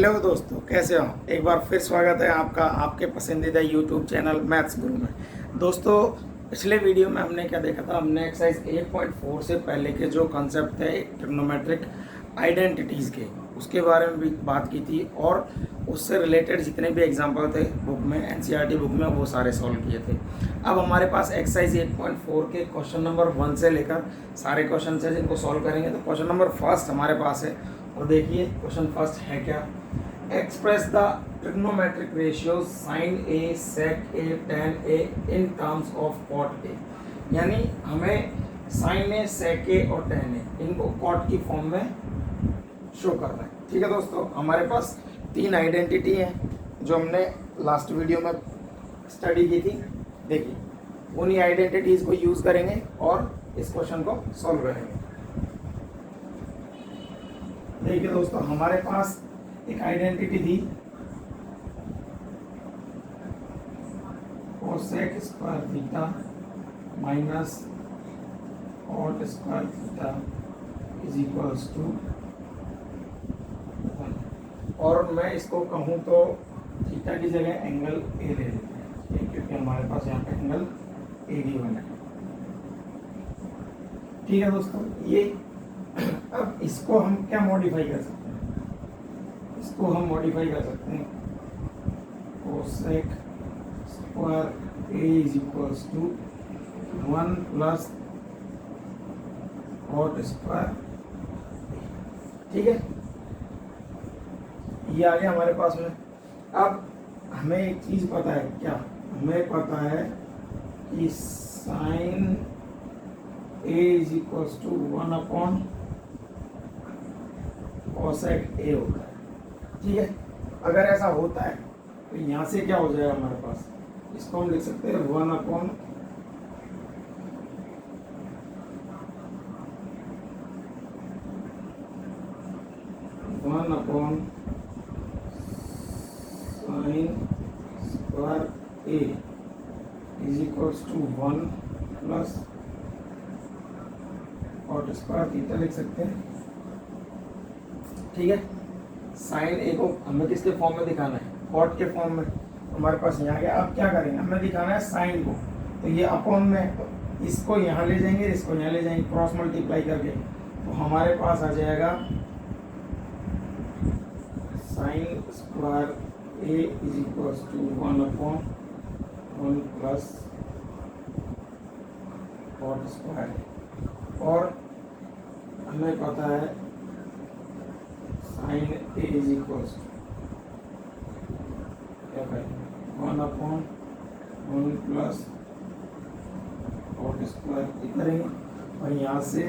Hello दोस्तों, कैसे हो? एक बार फिर स्वागत है आपका आपके पसंदीदा यूट्यूब चैनल मैथ्स गुरु में। दोस्तों, पिछले वीडियो में हमने क्या देखा था? हमने एक्सरसाइज 8.4 से पहले के जो कॉन्सेप्ट थे ट्रिग्नोमेट्रिक आइडेंटिटीज़ के, उसके बारे में भी बात की थी और उससे रिलेटेड जितने भी एग्जाम्पल थे बुक में, एनसीईआरटी बुक में, वो सारे सॉल्व किए थे। अब हमारे पास एक्सरसाइज 8.4 के क्वेश्चन नंबर 1 से लेकर सारे क्वेश्चन है जिनको सॉल्व करेंगे। तो क्वेश्चन नंबर फर्स्ट हमारे पास है और देखिए क्वेश्चन फर्स्ट है क्या। Express the trigonometric ratios sine A, sec A, tan A in terms of cot A. यानी हमें साइन ए, सेक ए और टेन ए इनको कॉट की फॉर्म में शो करना है। ठीक है दोस्तों, हमारे पास 3 आइडेंटिटी है जो हमने लास्ट वीडियो में स्टडी की थी। देखिए उन्हीं आइडेंटिटीज को यूज करेंगे और इस क्वेश्चन को सॉल्व करेंगे। देखिए दोस्तों, हमारे पास एक आइडेंटिटी थी cosec square theta minus cot square theta is equals to 1। और मैं इसको कहूँ तो थीटा की जगह एंगल ए ले लेते हैं, क्योंकि हमारे पास यहाँ पे एंगल ए भी बना है। ठीक है दोस्तों, ये अब इसको हम क्या मॉडिफाई कर सकते हैं? इसको हम मॉडिफाई कर सकते हैं cosec square A is equals to 1 plus cot square. ठीक है, ये आ गया हमारे पास में। अब हमें एक चीज पता है, क्या हमें पता है कि sine A is equals to 1 upon cosec A होता है। ठीक है, अगर ऐसा होता है तो यहाँ से क्या हो जाएगा हमारे पास? इसको हम लिख सकते हैं 1 upon sine square A is equals to 1 plus cot square theta लिख सकते हैं। ठीक है, साइन ए को हमें किसके फॉर्म में दिखाना है? कॉट के फॉर्म में। हमारे पास यहाँ गया। अब क्या करेंगे? हमें दिखाना है साइन को, तो ये अपॉन में, तो इसको यहाँ ले जाएंगे, इसको यहाँ ले जाएंगे, क्रॉस मल्टीप्लाई करके, तो हमारे पास आ जाएगा sine square A is equals to 1 upon 1 plus cot square. और हमें पता है साइन ए इज इक्वल्स क्या करेंगे? 1 अपॉन 1 प्लस कॉट स्क्वायर करेंगे, और यहाँ से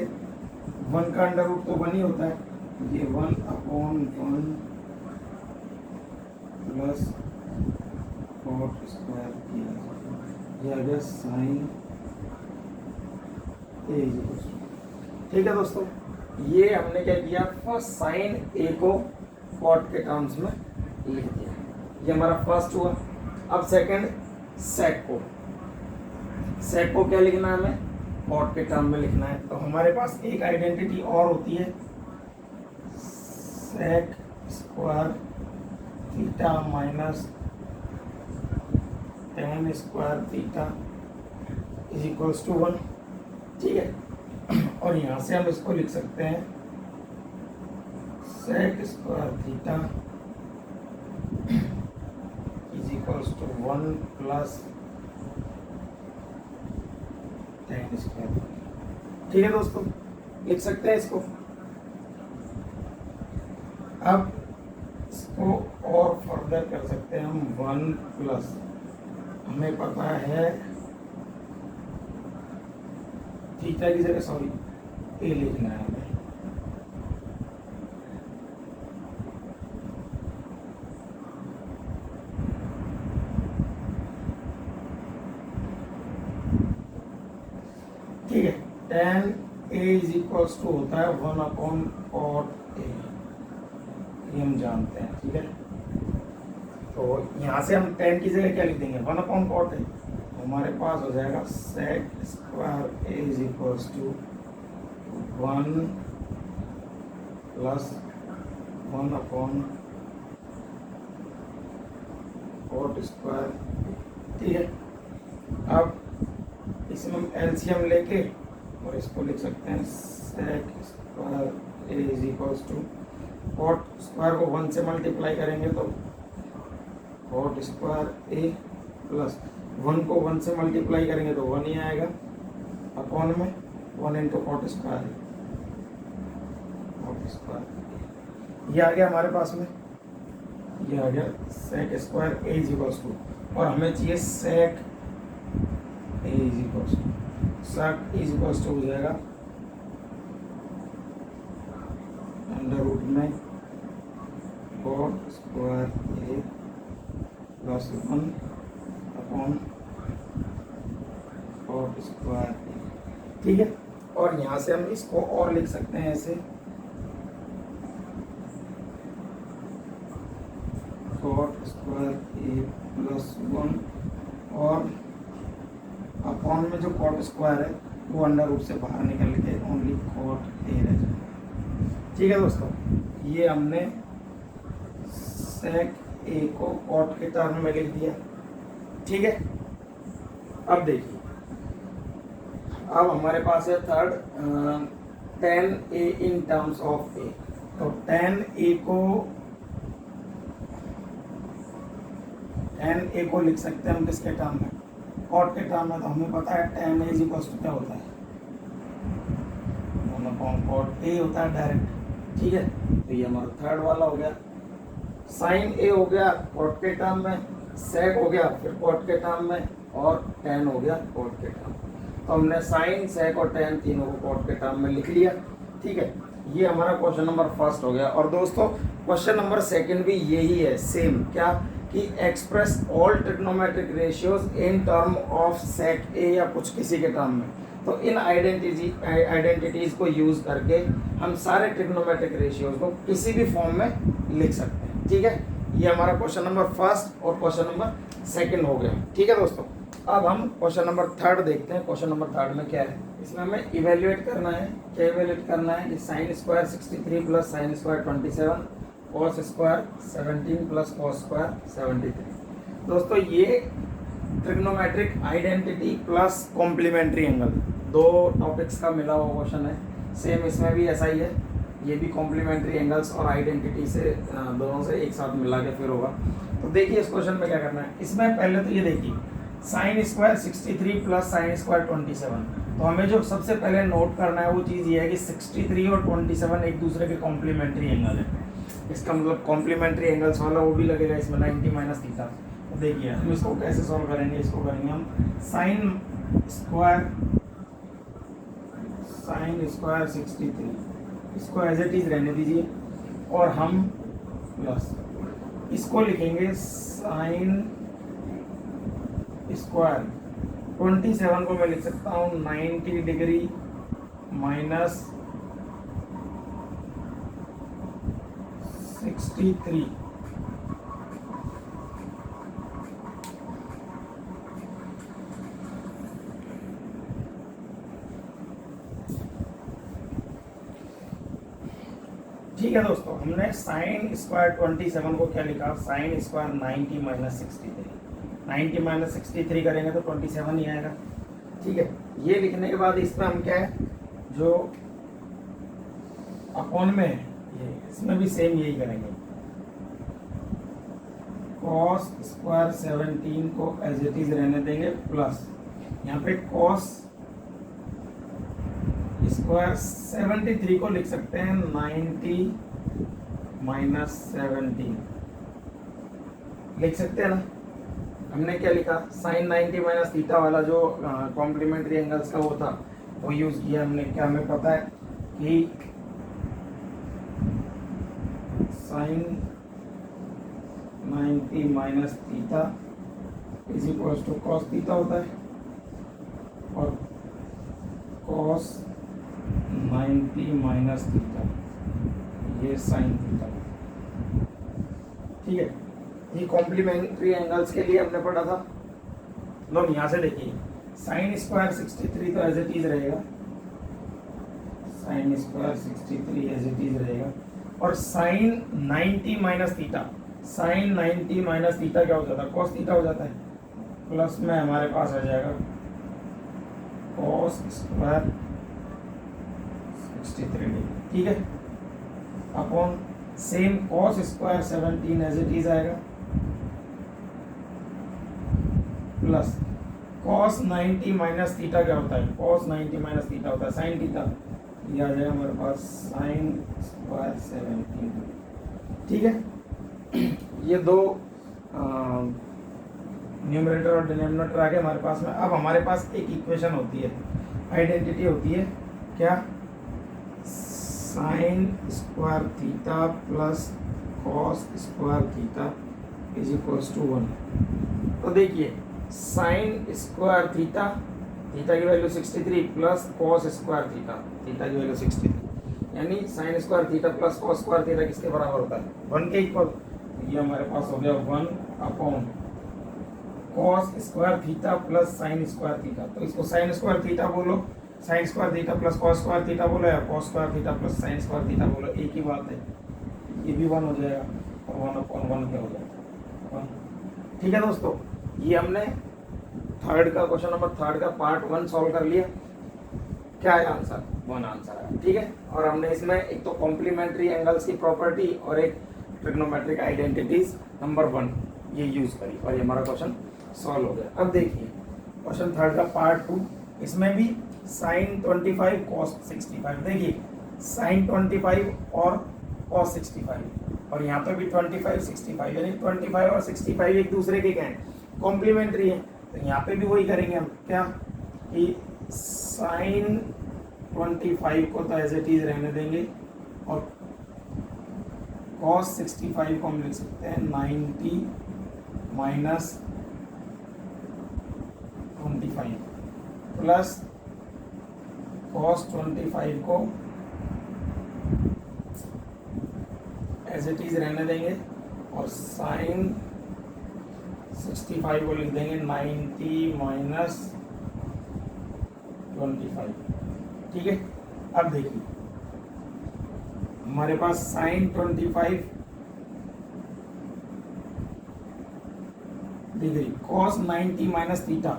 1 का अंडर रूट तो 1 ही होता है, ये 1 अपॉन 1 प्लस कॉट स्क्वायर किया, यह आ गया साइन ए इज इक्वल्स। ठीक है दोस्तों, ये हमने क्या किया? फर्स्ट साइन ए को कॉट के टर्म्स में लिख दिया, ये हमारा फर्स्ट हुआ। अब सेकंड सेक को क्या लिखना है? हमें कॉट के टर्म में लिखना है। तो हमारे पास एक आइडेंटिटी और होती है sec square theta minus tan square theta is equals to 1। ठीक है, और यहाँ से हम इसको लिख सकते हैं sec square theta is equals to 1 plus tan square. ठीक है दोस्तों, लिख सकते हैं इसको। अब इसको और फर्दर कर सकते हैं हम 1 प्लस, हमें पता है थीटा की जगह सॉरी ए लिखना है हमें। ठीक है, tan A is equals to होता है 1 अपॉन कॉट ए, ये हम जानते हैं। ठीक है, तो यहाँ से हम टेन की जगह क्या लिख देंगे? 1 अपॉन कॉट ए। हमारे पास हो जाएगा sec square A is equals to 1 plus 1 upon cot square. ठीक है, अब इसमें हम एलसीएम लेके और इसको लिख सकते हैं sec square A is equals to cot square को 1 से मल्टीप्लाई करेंगे तो कॉट स्क्वायर ए प्लस 1 को 1 से मल्टीप्लाई करेंगे तो 1 ही आएगा अपॉन में 1 इंटू कॉट स्क्वायर ये आ गया हमारे पास में, ये आ गया sec square A is equals to, और हमें चाहिए sec A is equals to, sec is equals to हो जाएगा अंडर रूट में cot square A plus 1 upon cot square A. ठीक है, और यहाँ से हम इसको और लिख सकते हैं ऐसे कॉट स्क्वायर ए प्लस 1 और अपॉन में जो कॉट स्क्वायर है वो अंडर रूट से बाहर निकल के ओनली कॉट ए रह जाए। ठीक है दोस्तों, ये हमने सेक ए को कॉट के टर्म में लिख दिया। ठीक है, अब देखिए, अब हमारे पास है third tan a in terms of a। तो tan a को लिख सकते हैं हम किसके टर्म में, कॉट के टर्म में। तो हमें पता है tan a is equals to क्या होता है, कॉट a होता है डायरेक्ट। ठीक है, तो ये हमारा थर्ड वाला हो गया। साइन a हो गया कॉट के टर्म में, सेक हो गया फिर कॉट के टर्म में, और tan हो गया कॉट के टर्म में। तो हमने साइन सेक और tan तीनों को कॉट के टर्म में लिख लिया। ठीक है, ये हमारा क्वेश्चन नंबर फर्स्ट हो गया। और दोस्तों क्वेश्चन नंबर सेकंड भी यही है, सेम, क्या कि express all trigonometric ratios in term of sec A या कुछ किसी के टर्म में। तो इन आइडेंटिटीज को यूज करके हम सारे ट्रिग्नोमेट्रिक रेशियोज को किसी भी फॉर्म में लिख सकते हैं। ठीक है, ये हमारा क्वेश्चन नंबर फर्स्ट और क्वेश्चन नंबर सेकंड हो गया। ठीक है दोस्तों, अब हम क्वेश्चन नंबर थर्ड देखते हैं। क्वेश्चन नंबर थर्ड में क्या है, इसमें हमें इवेल्युएट करना है। क्या इवेल्युएट करना है कि sine square 63 plus sine square 27 cos square 17 plus cos square 73। दोस्तों ये trigonometric identity plus complementary angle दो टॉपिक्स का मिला हुआ क्वेश्चन है। सेम इसमें भी ऐसा ही है, ये भी कॉम्प्लीमेंट्री एंगल्स और आइडेंटिटी से दोनों से एक साथ मिला के फिर होगा। तो देखिए इस क्वेश्चन में क्या करना है। इसमें पहले तो ये देखिए sine square 63 plus sine square 27। तो हमें जो सबसे पहले नोट करना है वो चीज़ ये है कि 63 और 27 एक दूसरे के कॉम्प्लीमेंट्री एंगल है। इसका मतलब कॉम्प्लीमेंट्री एंगल्स वाला वो भी लगेगा इसमें 90 माइनस थीटा। तो देखिए हम इसको कैसे सॉल्व करेंगे, इसको करेंगे हम साइन स्क्वायर 63, इसको एज इट इज रहने दीजिए, और हम प्लस इसको लिखेंगे साइन स्क्वायर 27 को मैं लिख सकता हूँ 90 डिग्री माइनस 63। ठीक है दोस्तों, हमने साइन स्क्वायर 27 को क्या लिखा, साइन स्क्वायर 90 माइनस 63। 90 माइनस 63 करेंगे तो 27 ही आएगा। ठीक है, ये लिखने के बाद इसमें हम क्या है जो अपॉन में ये इसमें भी सेम यही करेंगे, कॉस स्क्वायर 17 को एज इट इज रहने देंगे, प्लस यहाँ पे कॉस स्क्वायर 73 को लिख सकते हैं 90 माइनस 17 लिख सकते हैं ना। हमने क्या लिखा, साइन 90 माइनस थीटा वाला जो कॉम्प्लीमेंट्री एंगल्स का वो था वो यूज किया हमने। क्या हमें पता है कि sine 90 minus theta is equal to cos theta होता है, और कॉस 90 माइनस थीटा ये साइन थीटा। ठीक है, ये कॉम्प्लीमेंट्री एंगल्स के लिए हमने पढ़ा था। लोग यहाँ से देखिए साइन स्क्वायर 63 तो एज इट इज रहेगा, sine square 63 as it is रहेगा, और sine 90 minus theta, sine 90 minus theta क्या हो जाता है, कॉस थीटा हो जाता है, प्लस में हमारे पास आ जाएगा कॉस स्क्वायर 63 डिग्री, ठीक है, upon same cos square 17 as it is आएगा, प्लस कॉस 90 माइनस थीटा क्या होता है, कॉस 90 माइनस थीटा होता है साइन थीटा, ये आ जाएगा हमारे पास साइन स्क्वायर 17, ठीक है। ये दो न्यूमरेटर और डिनोमिनेटर आ गए हमारे पास में। अब हमारे पास एक इक्वेशन होती है, आइडेंटिटी होती है क्या, sine square theta plus cos square theta is equals to 1। तो देखिए साइन स्क्वायर थीटा, थीटा की value 63 plus cos square theta, theta की वैल्यू 63, यानी sine square theta plus cos square theta किसके बराबर होता है, 1 के इक्वल। ये हमारे पास हो गया 1 upon cos square theta plus sine square theta. तो इसको साइन स्क्वायर थीटा बोलो, sign square theta plus cos square theta बोलो, या cos square theta plus sine square theta बोलो, एक ही बात है। ये भी 1 हो जाएगा और 1 अपॉन 1 क्या हो जाएगा 1, ठीक है दोस्तों। ये हमने थर्ड का क्वेश्चन नंबर थर्ड का पार्ट 1 सॉल्व कर लिया। क्या है आंसर, 1 आंसर है, ठीक है। और हमने इसमें एक तो कॉम्प्लीमेंट्री एंगल्स की प्रॉपर्टी और एक ट्रिग्नोमेट्रिक आइडेंटिटीज नंबर 1 ये यूज करी और ये हमारा क्वेश्चन सॉल्व हो गया। अब देखिए क्वेश्चन थर्ड का पार्ट 2, इसमें भी साइन 25 कॉस 65, देखिए साइन 25 और कॉस 65, और यहाँ पे भी 25 65, यानी 25 और 65 एक दूसरे के क्या हैं, कॉम्प्लीमेंट्री है। तो यहाँ पे भी वही करेंगे हम, क्या कि साइन 25 को तो एज इट इज रहने देंगे और कॉस 65 को हम लिख सकते हैं 90 माइनस 25 प्लस कॉस 25 को एज इट इज रहने देंगे और साइन 65 को लिख देंगे 90 माइनस 25, ठीक है। अब देखिए हमारे पास sine 25 degree cos 90 minus theta,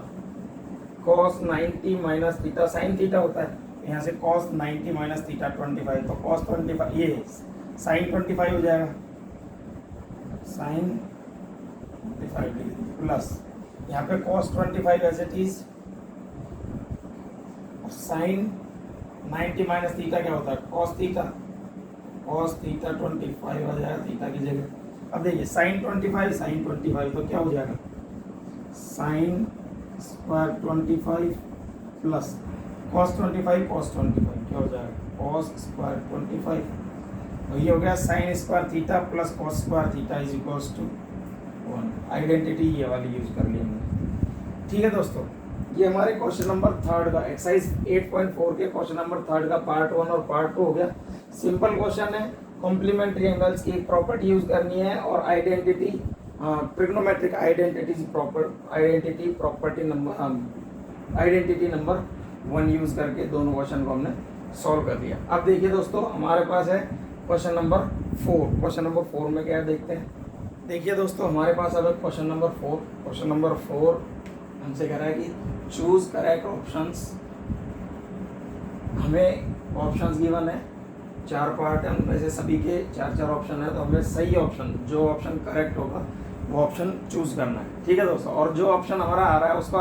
cos 90 minus theta sine theta होता है, यहाँ से कॉस 90 माइनस थीटा 25, तो कॉस 25 ये साइन 25 हो जाएगा, साइन 25 डिग्री प्लस यहाँ पे cos 25 as it is, sine 90 minus theta क्या होता है, कॉस थीटा, कॉस थीटा 25 आ जाएगा थीटा की जगह। अब देखिए साइन 25 तो क्या हो जाएगा, साइन स्क्वायर 25 प्लस कॉस 25 क्या हो जाएगा, कॉस स्क्वायर 25, तो ये हो गया sine square theta plus cos square theta is equals to 1। Identity ये वाली यूज कर ली हमने, ठीक है दोस्तों। ये हमारे क्वेश्चन नंबर थर्ड का एक्सरसाइज 8.4 के क्वेश्चन नंबर थर्ड का पार्ट 1 और पार्ट 2 हो गया। सिंपल क्वेश्चन है, कॉम्प्लीमेंट्री एंगल्स की एक प्रॉपर्टी यूज करनी है और identity trigonometric identity property number identity number 1 use करके दोनों क्वेश्चन को हमने सॉल्व कर दिया। अब देखिए दोस्तों हमारे पास है क्वेश्चन नंबर 4। क्वेश्चन नंबर 4 में क्या है देखते हैं। देखिए दोस्तों हमारे पास अब क्वेश्चन नंबर 4। क्वेश्चन नंबर 4 हमसे कह रहा है कि चूज करेक्ट ऑप्शंस। हमें ऑप्शंस गिवन है, 4 पार्ट है, उनमें से सभी के 4 ऑप्शन है, तो हमें सही ऑप्शन जो ऑप्शन करेक्ट होगा वो ऑप्शन चूज करना है, ठीक है दोस्तों। और जो ऑप्शन हमारा आ रहा है उसका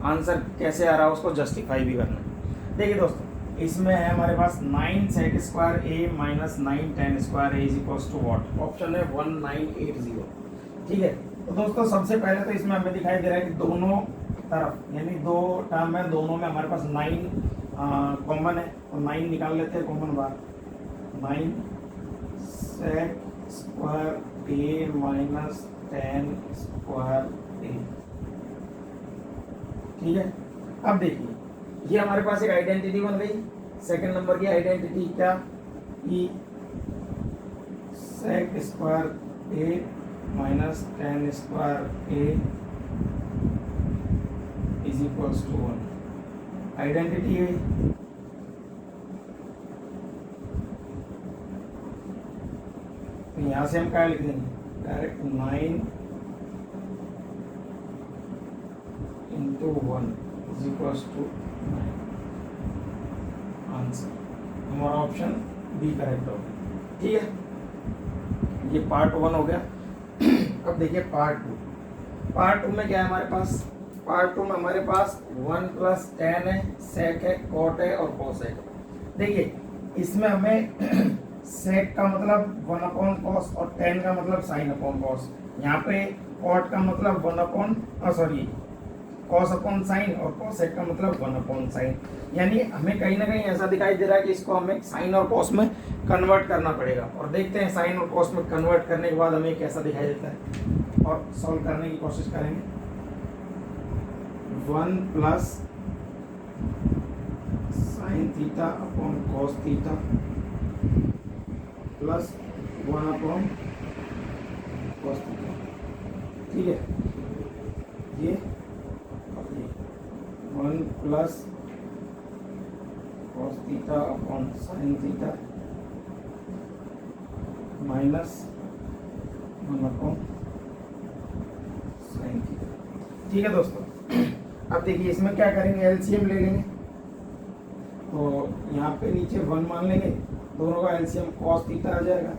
आंसर कैसे आ रहा है उसको जस्टिफाई भी करना है। देखिए दोस्तों इसमें है हमारे पास 9 sec square A minus 9 tan square A is equals to what, option है 1980, ठीक है। तो दोस्तों सबसे पहले तो इसमें हमें दिखाई दे रहा है कि दोनों तरफ यानी 2 टर्म है, दोनों में हमारे पास 9 कॉमन है, तो 9 निकाल लेते हैं common bar. 9 sec square A minus tan square A, ठीक है। अब देखिए ये हमारे पास एक आइडेंटिटी बन गई। सेकंड नंबर की आइडेंटिटी क्या, ई sec square A minus tan square A is equals to 1। Identity है तो यहाँ से हम क्या लिख देंगे, direct 9 into 1 is equals to 9 answer. हमारा ऑप्शन बी करेक्ट हो गया। ठीक है, ये पार्ट 1 हो गया। अब देखिए पार्ट 2। पार्ट 2 में क्या है हमारे पास? पार्ट 2 में हमारे पास 1 + tan है, sec है, cot है और cos है। देखिए इसमें हमें sec का मतलब 1/cos और tan का मतलब sin/cos। यहाँ पे cot का मतलब cos/sin और cosec का मतलब 1/sin। यानी हमें कहीं ना कहीं ऐसा दिखाई दे रहा है कि इसको हमें sin और cos में कन्वर्ट करना पड़ेगा, और देखते हैं sin और cos में कन्वर्ट करने के बाद हमें कैसा दिखाई देता है, और सॉल्व करने की कोशिश करेंगे। 1 + sin θ/cos θ प्लस 1/cos θ। ठीक है, ये 1 + cos θ/sin θ माइनस 1/sin θ। ठीक है दोस्तों, अब देखिए इसमें क्या करेंगे, एलसीएम ले लेंगे। तो यहाँ पे नीचे 1 मान लेंगे, दोनों का एलसीएम cos θ आ जाएगा।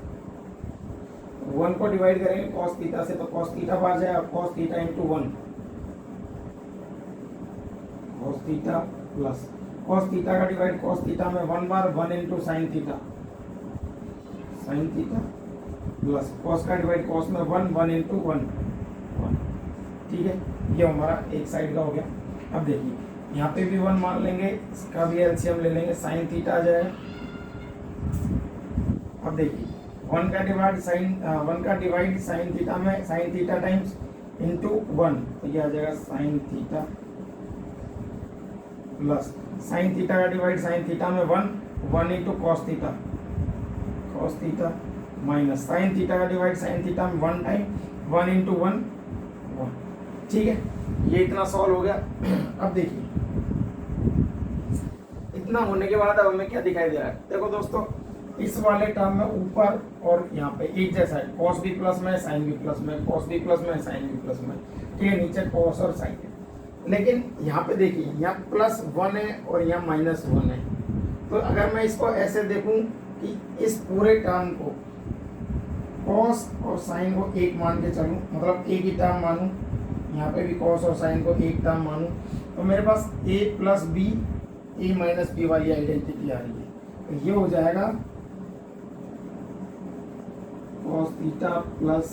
1 को डिवाइड करेंगे cos θ से, तो cos θ बाहर जाएगा, cos θ × 1 cos θ प्लस cos θ का डिवाइड cos θ में 1 बार 1 × sin θ प्लस cos का डिवाइड cos में 1 × 1 1। ठीक है, ये हमारा एक साइड का हो गया। अब देखिए यहाँ पे भी 1 मान लेंगे, इसका भी एलसीएम ले लेंगे, sin θ आ जाएगा। अब देखिए 1 का डिवाइड sin θ में sin θ टाइम्स इंटू 1, तो ये आ जाएगा sin θ प्लस sin θ का डिवाइड sin θ में 1 × cos θ माइनस sin θ का डिवाइड sin θ में 1 टाइम 1 × 1 1। ठीक है, ये इतना सॉल्व हो गया। अब देखिए इतना होने के बाद अब हमें क्या दिखाई दे रहा है? देखो दोस्तों, इस वाले टर्म में ऊपर और यहाँ पे एक जैसा है, cos भी प्लस में, sin भी प्लस में, cos भी प्लस में, sin भी प्लस में। ठीक है, नीचे cos और sin है, लेकिन यहाँ पे देखिए यहाँ +1 है और यहाँ -1 है। तो अगर मैं इसको ऐसे देखूं कि इस पूरे टर्म को cos और sin को एक मान के चलूं, मतलब एक ही टर्म मानूं, यहाँ पे भी cos और sin को एक टर्म मानूं, तो मेरे पास a + b a - b वाली आइडेंटिटी आ रही है। तो ये हो जाएगा cos θ प्लस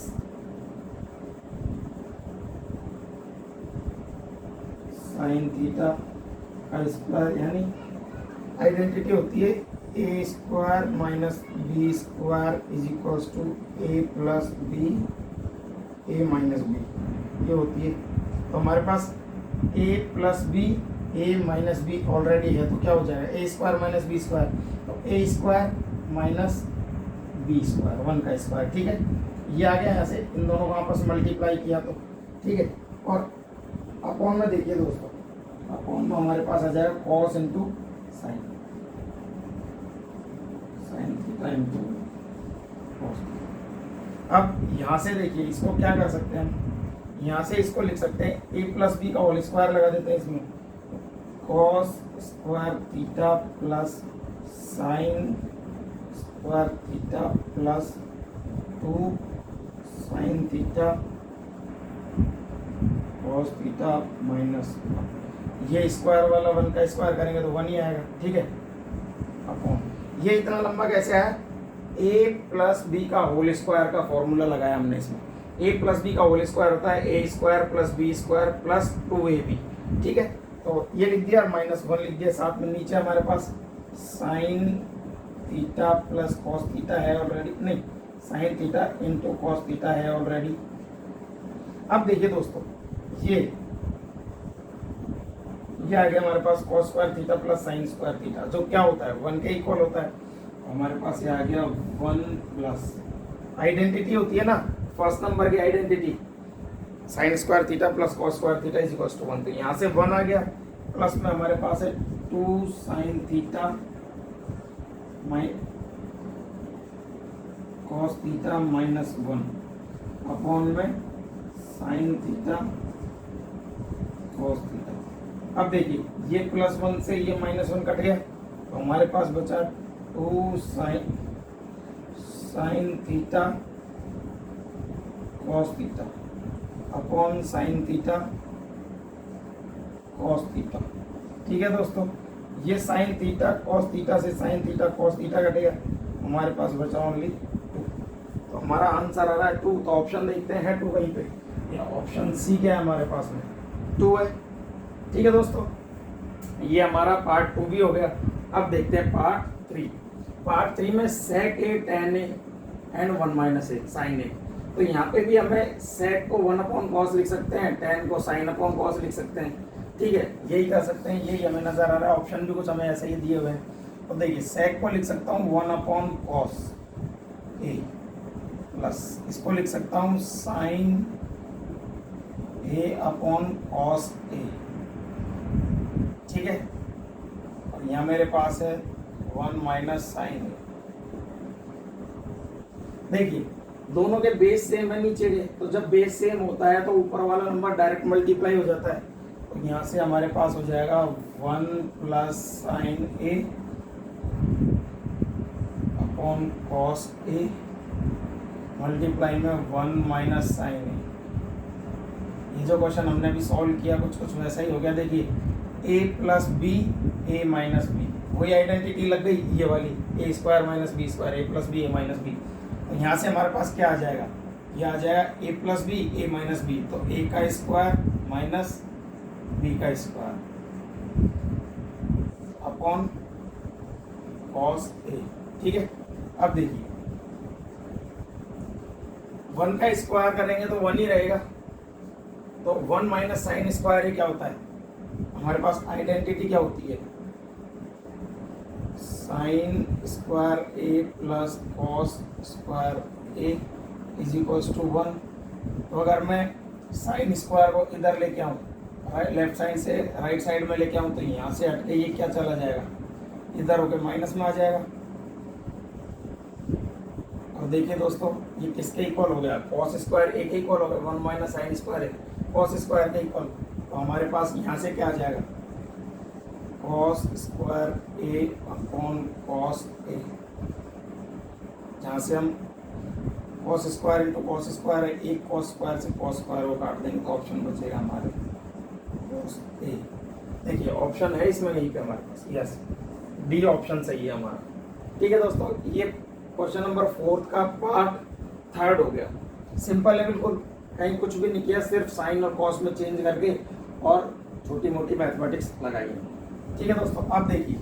sin θ का स्क्वायर, यानी आइडेंटिटी होती है a² - b² = a + b a - b, ये होती है। तो हमारे पास a + b a - b already है, तो क्या हो जाएगा a² - b², तो a² - b², 1 का स्क्वायर। ठीक है, ये आ गया यहाँ से, इन दोनों को आपस में मल्टीप्लाई किया तो ठीक है। और अपॉन में देखिए दोस्तों, अपॉन में हमारे पास आ जाएगा cos × sin θ × cos। अब यहाँ से देखिए इसको क्या कर सकते हैं हम, यहाँ से इसको लिख सकते हैं a + b का होल स्क्वायर लगा देते हैं इसमें, cos² θ plus sin² θ plus 2 sin θ cos θ minus 1। ये स्क्वायर वाला 1 का स्क्वायर करेंगे तो 1 ही आएगा। ठीक है, अपॉन ये इतना लंबा कैसे आया? a + b का होल स्क्वायर का फॉर्मूला लगाया हमने इसमें। a + b का होल स्क्वायर होता है a² + b² प्लस 2ab। ठीक है, तो ये लिख दिया और -1 लिख दिया साथ में। नीचे हमारे पास sin θ प्लस cos θ है ऑलरेडी, नहीं sin θ × cos θ है ऑलरेडी। अब देखिए दोस्तों, ये आ गया हमारे पास cos² θ प्लस sin² θ, जो क्या होता है 1 के इक्वल होता है। हमारे पास ये आ गया 1 प्लस आइडेंटिटी होती है ना, फर्स्ट नंबर की आइडेंटिटी sin² θ प्लस cos² θ = 1। तो यहाँ से 1 आ गया, प्लस में हमारे पास है 2 sin θ cos θ -1 अपॉन में साइन थीटा कॉस थीटा। अब देखिए ये +1 से ये -1 कट गया तो हमारे पास बचा 2 sign theta cos theta upon sine theta cos theta. ठीक है दोस्तों, ये साइन थीटा कॉस थीटा से साइन थीटा कॉस थीटा कटेगा, हमारे पास बचा ओनली 2। तो हमारा आंसर आ रहा है 2। तो ऑप्शन देखते हैं 2 कहीं पे, या ऑप्शन सी क्या है हमारे पास में 2 है। ठीक है दोस्तों, ये हमारा पार्ट 2 भी हो गया। अब देखते हैं पार्ट 3। पार्ट 3 में sec a tan a and 1 - a sin a। तो यहाँ पे भी हमें sec को 1/cos लिख सकते हैं, tan को sin/cos लिख सकते हैं। ठीक है, यही कर सकते हैं, यही हमें नजर आ रहा है। ऑप्शन भी कुछ हमें ऐसे ही दिए हुए हैं। तो देखिए sec को लिख सकता हूँ 1/cos a प्लस इसको लिख सकता हूँ sin a/cos a। ठीक है, और यहाँ मेरे पास है 1 - sin a। देखिए दोनों के बेस सेम है नीचे के, तो जब बेस सेम होता है तो ऊपर वाला नंबर डायरेक्ट मल्टीप्लाई हो जाता है। तो यहाँ से हमारे पास हो जाएगा 1 + sin a upon cos a multiply में 1 - sin a। ये जो क्वेश्चन हमने अभी सॉल्व किया कुछ वैसा ही हो गया। देखिए a + b a - b, वही आइडेंटिटी लग गई ये वाली, a² - b² a + b a - b। तो यहाँ से हमारे पास क्या आ जाएगा, ये आ जाएगा a + b a - b, तो a का स्क्वायर माइनस b का स्क्वायर अपॉन cos a। ठीक है, अब देखिए 1 का स्क्वायर करेंगे तो 1 ही रहेगा, तो 1 - sin स्क्वायर क्या होता है, हमारे पास आइडेंटिटी क्या होती है, sin square a plus cos square a = 1। तो अगर मैं sin स्क्वायर को इधर लेके आऊँ, लेफ्ट साइड से राइट साइड में लेके आऊँ, तो यहाँ से हट के ये क्या चला जाएगा, इधर होके माइनस में आ जाएगा। और देखिए दोस्तों ये किसके इक्वल हो गया, cos स्क्वायर a के इक्वल हो गया, 1 - sin square a cos square के इक्वल। तो हमारे पास यहाँ से क्या आ जाएगा, cos square a upon cos a, जहाँ से हम cos square into cos square है, एक cos स्क्वायर से cos स्क्वायर को काट देंगे तो ऑप्शन बचेगा हमारे cos a। देखिए ऑप्शन है इसमें यहीं पे हमारे पास, यस डी ऑप्शन सही है हमारा। ठीक है दोस्तों, ये क्वेश्चन नंबर 4 का पार्ट 3 हो गया। सिंपल है बिल्कुल, कहीं कुछ भी नहीं किया, सिर्फ साइन और कॉस में चेंज करके और छोटी मोटी मैथमेटिक्स लगाई है। ठीक है दोस्तों, अब देखिए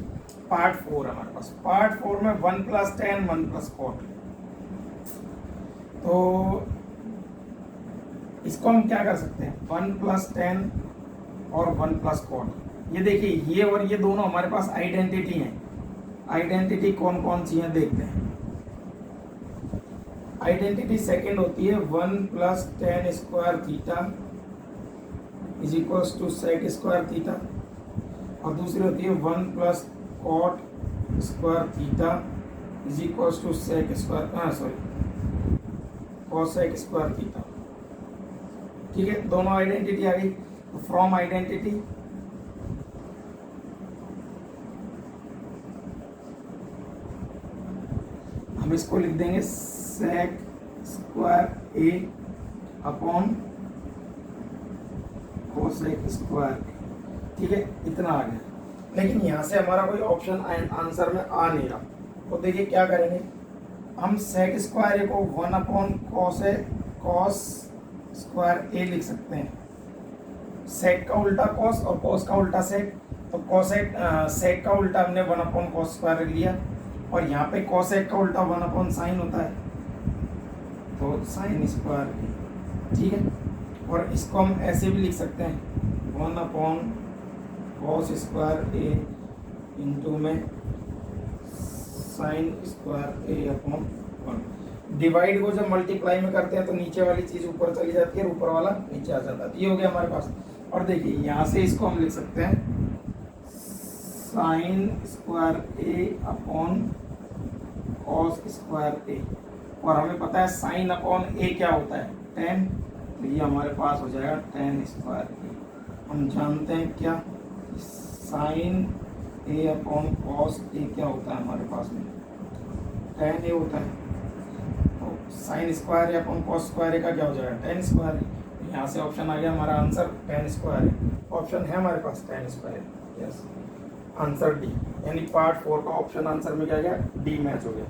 पार्ट 4 हमारे पास। पार्ट 4 में 1 + tan 1 + cot। तो इसको हम क्या कर सकते हैं, 1 + tan और 1 + cot। ये देखिए ये और ये दोनों हमारे पास आइडेंटिटी हैं। आइडेंटिटी कौन कौन सी है देखते हैं। आइडेंटिटी सेकंड होती है 1 + tan square theta = sec square theta, और दूसरी होती है 1 + cot square theta = sec square cosec square theta. ठीक है, दोनों आइडेंटिटी आ गई। तो फ्रॉम आइडेंटिटी हम इसको लिख देंगे sec square a upon cosec square. ठीक है, इतना आ गया, लेकिन यहाँ से हमारा कोई ऑप्शन आंसर में आ नहीं रहा। तो देखिए क्या करेंगे, हम sec स्क्वायर a को 1/cos स्क्वायर a लिख सकते हैं। sec का उल्टा cos और cos का उल्टा sec, तो sec का उल्टा हमने 1/cos स्क्वायर लिया, और यहाँ पे cosec का उल्टा 1/sin होता है, तो sin स्क्वायर। ठीक है, और इसको हम ऐसे भी लिख सकते हैं 1/cos स्क्वायर a इंटू में sin स्क्वायर a/1। डिवाइड को जब मल्टीप्लाई में करते हैं तो नीचे वाली चीज़ ऊपर चली जाती है और ऊपर वाला नीचे आ जाता है। ये हो गया हमारे पास। और देखिए यहाँ से इसको हम लिख सकते हैं sin square a/cos square a, और हमें पता है sin/a क्या होता है, 10, तो ये हमारे पास हो जाएगा tan स्क्वायर ए। हम जानते हैं क्या, साइन ए अपॉन कॉस ए क्या होता है हमारे पास में, tan ए होता है। तो साइन स्क्वायर ए अपॉन कॉस स्क्वायर ए का क्या हो जाएगा, tan स्क्वायर ए। यहाँ से ऑप्शन आ गया हमारा आंसर tan स्क्वायर ए। ऑप्शन है हमारे पास tan स्क्वायर ए, यस आंसर डी, यानी पार्ट 4 का ऑप्शन आंसर में क्या गया, डी मैच हो गया।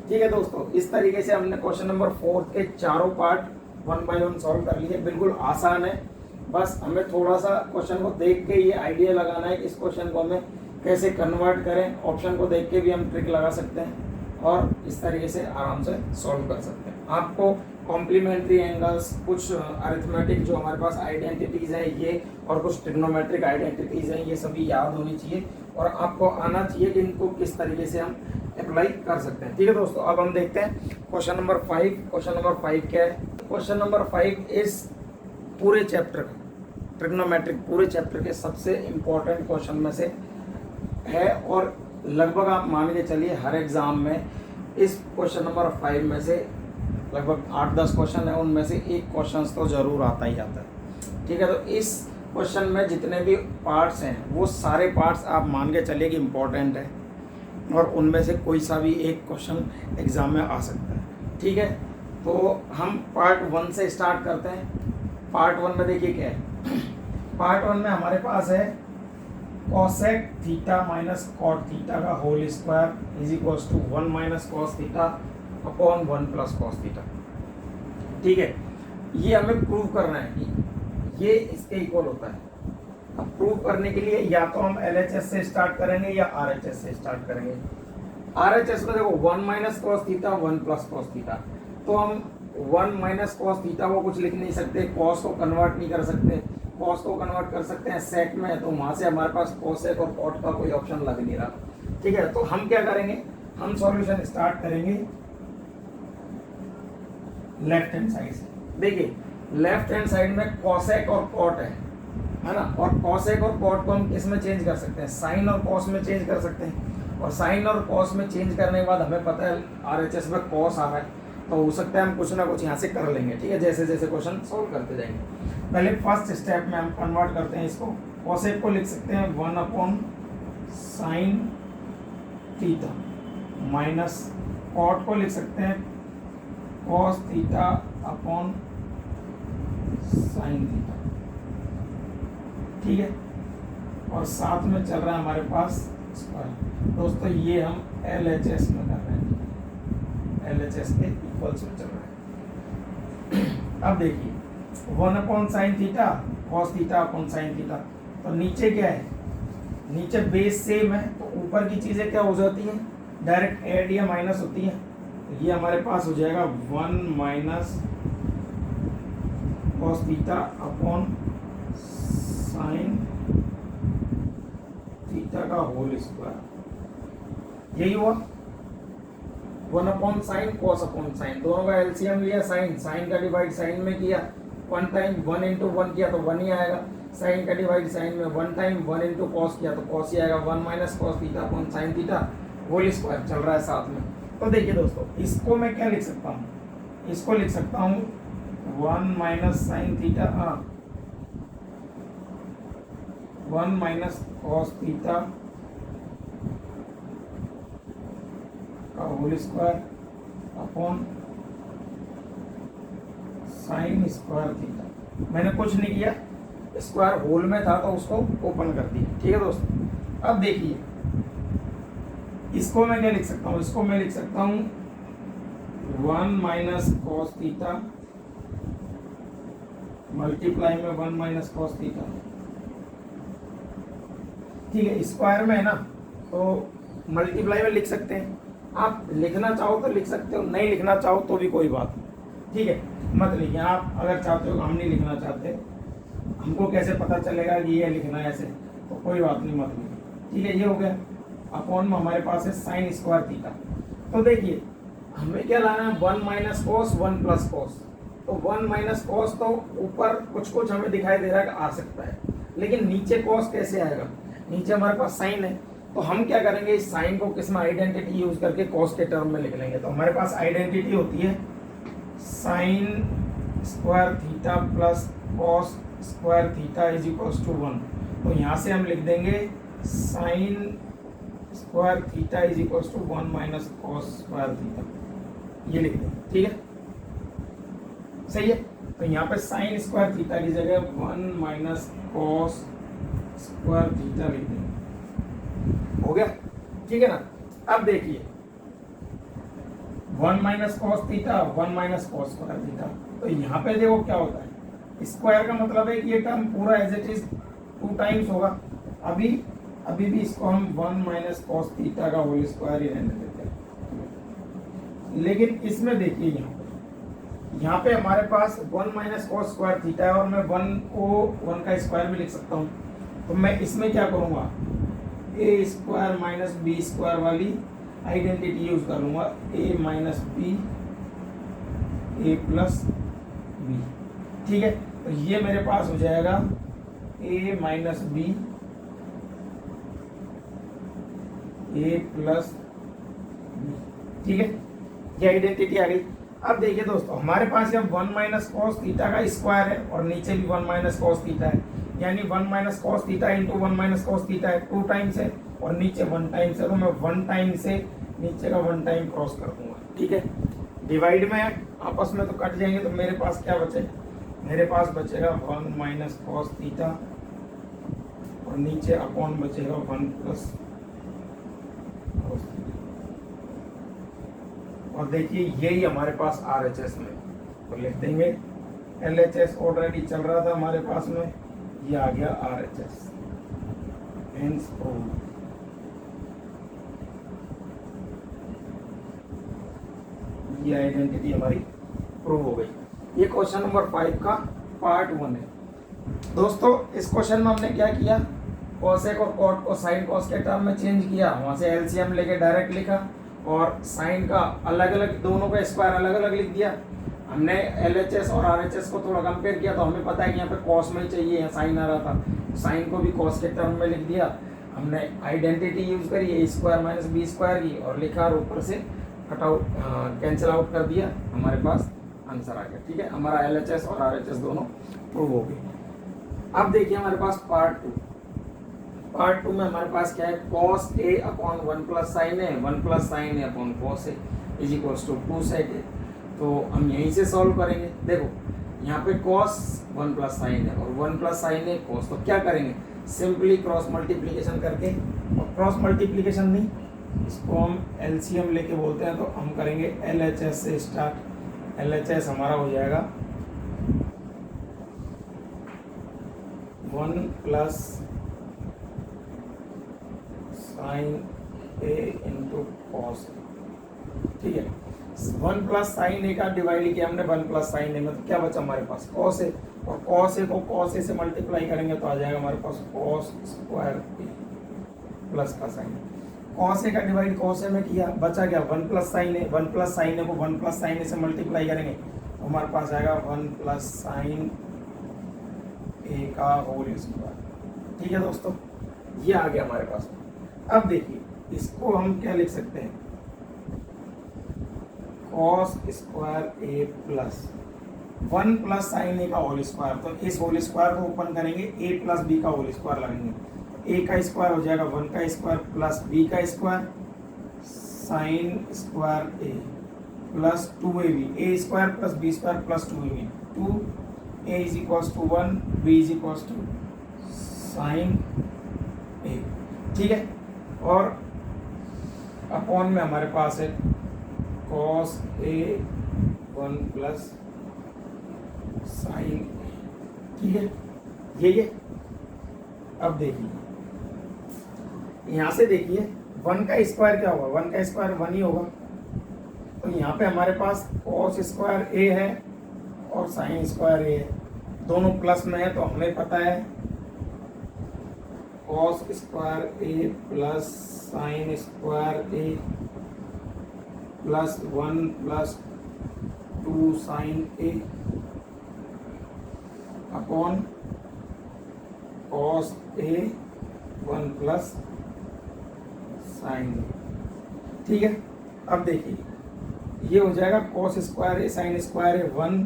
ठीक है दोस्तों, इस तरीके से हमने क्वेश्चन नंबर 4 के चारों पार्ट 1 बाय 1 सॉल्व कर लिए। बिल्कुल आसान है, बस हमें थोड़ा सा क्वेश्चन को देख के ये आइडिया लगाना है कि इस क्वेश्चन को हमें कैसे कन्वर्ट करें। ऑप्शन को देख के भी हम ट्रिक लगा सकते हैं और इस तरीके से आराम से सॉल्व कर सकते हैं। आपको कॉम्प्लीमेंट्री एंगल्स, कुछ अरिथमेटिक जो हमारे पास आइडेंटिटीज है ये, और कुछ ट्रिग्नोमेट्रिक आइडेंटिटीज हैं, ये सभी याद होनी चाहिए और आपको आना चाहिए कि इनको किस तरीके से हम अप्लाई कर सकते हैं। ठीक है दोस्तों, अब हम देखते हैं क्वेश्चन नंबर 5। क्वेश्चन नंबर 5 क्या है, क्वेश्चन नंबर 5 इस पूरे चैप्टर का, ट्रिग्नोमेट्रिक पूरे चैप्टर के सबसे इम्पोर्टेंट क्वेश्चन में से है और लगभग आप मान के चलिए हर एग्जाम में इस क्वेश्चन नंबर 5 में से लगभग 8-10 क्वेश्चन है, उनमें से एक क्वेश्चन तो जरूर आता ही आता है। ठीक है, तो इस क्वेश्चन में जितने भी पार्ट्स हैं वो सारे पार्ट्स आप मान के चलिए कि इम्पोर्टेंट है और उनमें से कोई सा भी एक क्वेश्चन एग्जाम में आ सकता है। ठीक है, तो हम पार्ट 1 से स्टार्ट करते हैं। पार्ट 1 में देखिए क्या है, पार्ट 1 में हमारे पास है cosec theta minus cot theta का whole square is equals to 1 minus cos theta upon 1 plus cos theta. ठीक है, ये हमें प्रूव करना है कि ये इसके इक्वल होता है। अब प्रूव करने के लिए या तो हम LHS से स्टार्ट करेंगे या RHS से स्टार्ट करेंगे। RHS में देखो 1 minus cos theta 1 plus cos theta, तो हम 1 माइनस कॉस थीटा को कुछ लिख नहीं सकते, कॉस को कन्वर्ट नहीं कर सकते, कॉस को कन्वर्ट कर सकते हैं सेक में, तो वहाँ से हमारे पास कोसेक और कॉट का कोई ऑप्शन लग नहीं रहा। ठीक है, तो हम क्या करेंगे, हम सॉल्यूशन स्टार्ट करेंगे लेफ्ट हैंड साइड से। देखिए लेफ्ट हैंड साइड में कॉसेक और कॉट है ना, और कॉसेक और कॉट को हम किस में चेंज कर सकते हैं, साइन और कॉस में चेंज कर सकते हैं। और साइन और कॉस में चेंज करने के बाद हमें पता है RHS में कॉस आ रहा है, तो हो सकता है हम कुछ ना कुछ यहाँ से कर लेंगे। ठीक है, जैसे जैसे क्वेश्चन सोल्व करते जाएंगे। पहले फर्स्ट स्टेप में हम कन्वर्ट करते हैं इसको, कॉसेक को लिख सकते हैं 1 upon sine theta minus cot को लिख सकते हैं cos theta upon sine theta. ठीक है, और साथ में चल रहा है हमारे पास स्क्वायर। दोस्तों ये हम LHS में कर रहे हैं, LHS के इक्वल्स में चल रहा है। अब देखिए 1 upon sine theta cos theta upon sine theta, तो नीचे क्या है, नीचे बेस सेम है तो ऊपर की चीज़ें क्या हो जाती हैं, डायरेक्ट ऐड या माइनस होती है। तो ये हमारे पास हो जाएगा 1 minus cos theta upon sine theta का होल स्क्वायर। यही हुआ 1 upon sine cos upon sign, दोनों का एलसीएम लिया, साइन साइन का डिवाइड साइन में किया, 1 टाइम 1 इंटू 1 किया तो 1 ही आएगा, साइन का डिवाइड साइन में 1 टाइम 1 इंटू कॉस किया तो कॉस ही आएगा, 1 minus cos theta upon sine theta whole square चल रहा है साथ में। तो देखिए दोस्तों इसको मैं क्या लिख सकता हूँ, इसको लिख सकता हूँ 1 minus sine theta 1 minus cos theta का whole square upon sine square theta. मैंने कुछ नहीं किया, स्क्वायर होल में था तो उसको ओपन कर दिया। ठीक है दोस्तों, अब देखिए इसको मैं क्या लिख सकता हूँ, इसको मैं लिख सकता हूँ 1 माइनस कॉस थीटा मल्टीप्लाई में 1 माइनस कॉस थीटा। ठीक है, स्क्वायर में है ना तो मल्टीप्लाई में लिख सकते हैं, आप लिखना चाहो तो लिख सकते हो, नहीं लिखना चाहो तो भी कोई बात नहीं। ठीक है, मत लिखिए, आप अगर चाहते हो, हम नहीं लिखना चाहते, हमको कैसे पता चलेगा कि ये लिखना है ऐसे, तो कोई बात नहीं, मत लिखिए। ठीक है, ये हो गया। अपॉन में हमारे पास है साइन स्क्वायर थीटा। तो देखिए हमें क्या लाना है, 1 माइनस कॉस 1 प्लस कॉस, तो 1 माइनस कॉस तो ऊपर कुछ कुछ हमें दिखाई दे रहा है कि आ सकता है, लेकिन नीचे कॉस कैसे आएगा, नीचे हमारे पास साइन है, तो हम क्या करेंगे, इस साइन को किस में आइडेंटिटी यूज करके कॉस के टर्म में लिख लेंगे। तो हमारे पास आइडेंटिटी होती है sine square theta plus cos square theta is equals to 1। तो यहाँ से हम लिख देंगे sine square theta is equals to 1 minus cos square theta, ये लिख देंगे। ठीक है, सही है। तो यहाँ पे साइन स्क्वायर थीटा की जगह 1 माइनस कॉस स्क्वायर थीटा लिख देंगे, हो गया। ठीक है ना। अब देखिए 1 minus cos theta 1 minus cos square theta, तो यहाँ पे देखो क्या होता है, स्क्वायर का मतलब है कि ये टर्म पूरा एज इट इज 2 टाइम्स होगा। अभी भी इसको हम 1 माइनस कॉस थीटा का होल स्क्वायर ही रहने देते हैं। लेकिन इसमें देखिए यहाँ पे हमारे पास 1 माइनस कॉस स्क्वायर थीटा है और मैं 1 को 1 का स्क्वायर भी लिख सकता हूँ। तो मैं इसमें क्या करूँगा, ए स्क्वायर माइनस बी स्क्वायर वाली आइडेंटिटी यूज कर लूँगा, ए माइनस बी ए प्लस बी। ठीक है, तो ये मेरे पास हो जाएगा ए माइनस बी ए प्लस बी। ठीक है, ये आइडेंटिटी आ गई। अब देखिए दोस्तों, हमारे पास जब 1 माइनस कॉस थीटा का स्क्वायर है और नीचे भी 1 माइनस कॉस थीटा है, यानी 1 minus cos theta into 1 minus cos theta है, 2 टाइम्स है और नीचे 1 टाइम्स है, तो मैं 1 टाइम से नीचे का 1 टाइम क्रॉस कर दूंगा। ठीक है, डिवाइड में आपस में तो कट जाएंगे, तो मेरे पास क्या बचेगा, मेरे पास बचेगा 1 माइनस कॉस थीटा और नीचे अपॉन बचेगा 1 प्लस कॉस थीटा। और देखिए यही हमारे पास RHS में, तो लिख देंगे LHS ऑलरेडी चल रहा था हमारे पास में, ये आ गया RHS, हेंस प्रूव्ड। ये आइडेंटिटी हमारी प्रूव हो गई। ये क्वेश्चन नंबर 5 का पार्ट 1 है। दोस्तों इस क्वेश्चन में हमने क्या किया, कोसेक और कॉट को साइन कॉस के टर्म में चेंज किया, वहां से एलसीएम लेके डायरेक्ट लिखा और साइन का अलग अलग, दोनों का स्क्वायर अलग अलग लिख दिया। हमने LHS और RHS को थोड़ा कंपेयर किया, तो हमें पता है कि यहाँ पे कॉस में ही चाहिए, यहाँ साइन आ रहा था, साइन को भी कॉस के टर्म में लिख दिया। हमने आइडेंटिटी यूज करी ए स्क्वायर माइनस बी स्क्वायर की और लिखा और ऊपर से कट आउट कैंसिल आउट कर दिया, हमारे पास आंसर आ गया। ठीक है, हमारा LHS और RHS दोनों प्रूव हो गए। अब देखिए हमारे पास पार्ट 2 में हमारे पास क्या है, cos a upon 1 plus sine A 1 plus sine A upon cos A is equals to 2 sec A. तो हम यहीं से सॉल्व करेंगे। देखो यहाँ पे cos 1 प्लस साइन है और 1 प्लस साइन है cos, तो क्या करेंगे, सिंपली क्रॉस मल्टीप्लीकेशन करके, और क्रॉस मल्टीप्लीकेशन नहीं, इसको हम एलसीएम लेके बोलते हैं, तो हम करेंगे LHS से स्टार्ट। LHS हमारा हो जाएगा 1 प्लस साइन ए इंटू कॉस। ठीक है, 1 प्लस साइन ए का डिवाइड किया हमने 1 प्लस साइन ए में, तो क्या बचा हमारे पास कॉस ए, और कॉस ए को कॉस ए से मल्टीप्लाई करेंगे तो आ जाएगा हमारे पास कॉस स्क्वायर ए प्लस का साइन। कॉस ए का डिवाइड कॉस ए में किया, बचा क्या 1 plus sine A, 1 plus sine ए को 1 प्लस साइन ए से मल्टीप्लाई करेंगे तो हमारे पास आएगा 1 प्लस साइन ए का होल स्क्वायर। ठीक है दोस्तों, ये आ गया हमारे पास। अब देखिए इसको हम क्या लिख सकते हैं, cos square A plus 1 plus sine ए का होल स्क्वायर, तो इस होल स्क्वायर को ओपन करेंगे, ए प्लस बी का होल स्क्वायर लगेंगे, ए का स्क्वायर हो जाएगा 1 का स्क्वायर प्लस बी का square sine square A plus 2ab, A square plus B square plus 2ab, 2a is equals to 1, b is equals to sine A. ठीक है, और अपॉन में हमारे पास है कॉस ए 1 प्लस साइन। ठीक है, ये अब देखिए यहाँ से देखिए 1 का स्क्वायर क्या होगा, 1 का स्क्वायर 1 ही होगा, तो यहाँ पे हमारे पास कॉस स्क्वायर ए है और साइन स्क्वायर ए है, दोनों प्लस में है, तो हमें पता है cos square A plus sine square A plus 1 plus 2 sign A upon cos A 1 plus sign. ठीक है, अब देखिए ये हो जाएगा कॉस स्क्वायर ए साइन स्क्वायर ए 1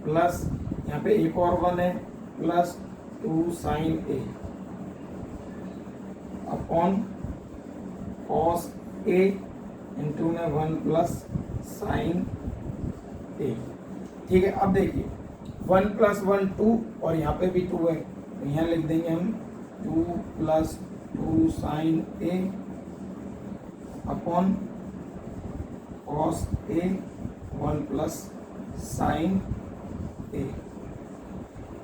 प्लस यहाँ पे एक और 1 है plus 2 sign A upon cos A into में 1 प्लस साइन ए। ठीक है, अब देखिए 1 प्लस 1 2 और यहाँ पे भी 2 है, तो यहाँ लिख देंगे हम 2 plus 2 sign A upon cos A 1 plus sine ए।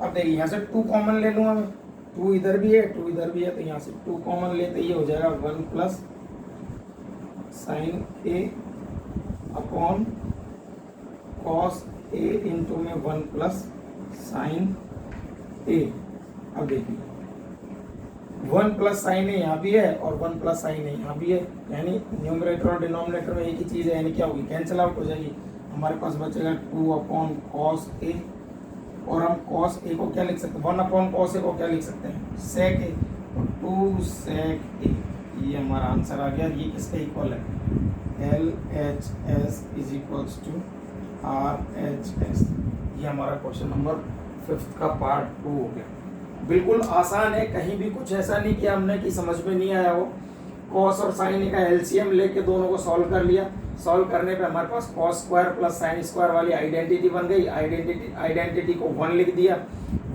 अब देखिए यहाँ से 2 कॉमन ले लूँगा मैं, 2 इधर भी है 2 इधर भी है, तो यहाँ से 2 कॉमन लेते ये हो जाएगा 1 plus sine A upon cos A into में 1 प्लस साइन ए। अब देखिए 1 प्लस साइन ए यहाँ भी है और 1 प्लस साइन ए यहाँ भी है, यानी न्यूमरेटर और डिनोमिनेटर में एक ही चीज़ है, यानी क्या होगी, कैंसिल आउट हो जाएगी। हमारे पास बचेगा 2 अपॉन कॉस ए, और हम कॉस ए को क्या लिख सकते हैं, 1 अपॉन कॉस ए को क्या लिख सकते हैं, सेक ए, तो 2 सेक ए। ये हमारा आंसर आ गया। ये किसके इक्वल है, LHS is equals to RHS। ये हमारा क्वेश्चन नंबर 5 का पार्ट 2 हो गया। बिल्कुल आसान है, कहीं भी कुछ ऐसा नहीं किया हमने कि समझ में नहीं आया हो। कॉस और साइन का एलसीएम लेके दोनों को सॉल्व कर लिया। सॉल्व करने पे हमारे पास cos square plus sine square वाली आइडेंटिटी बन गई। आइडेंटिटी को 1 लिख दिया।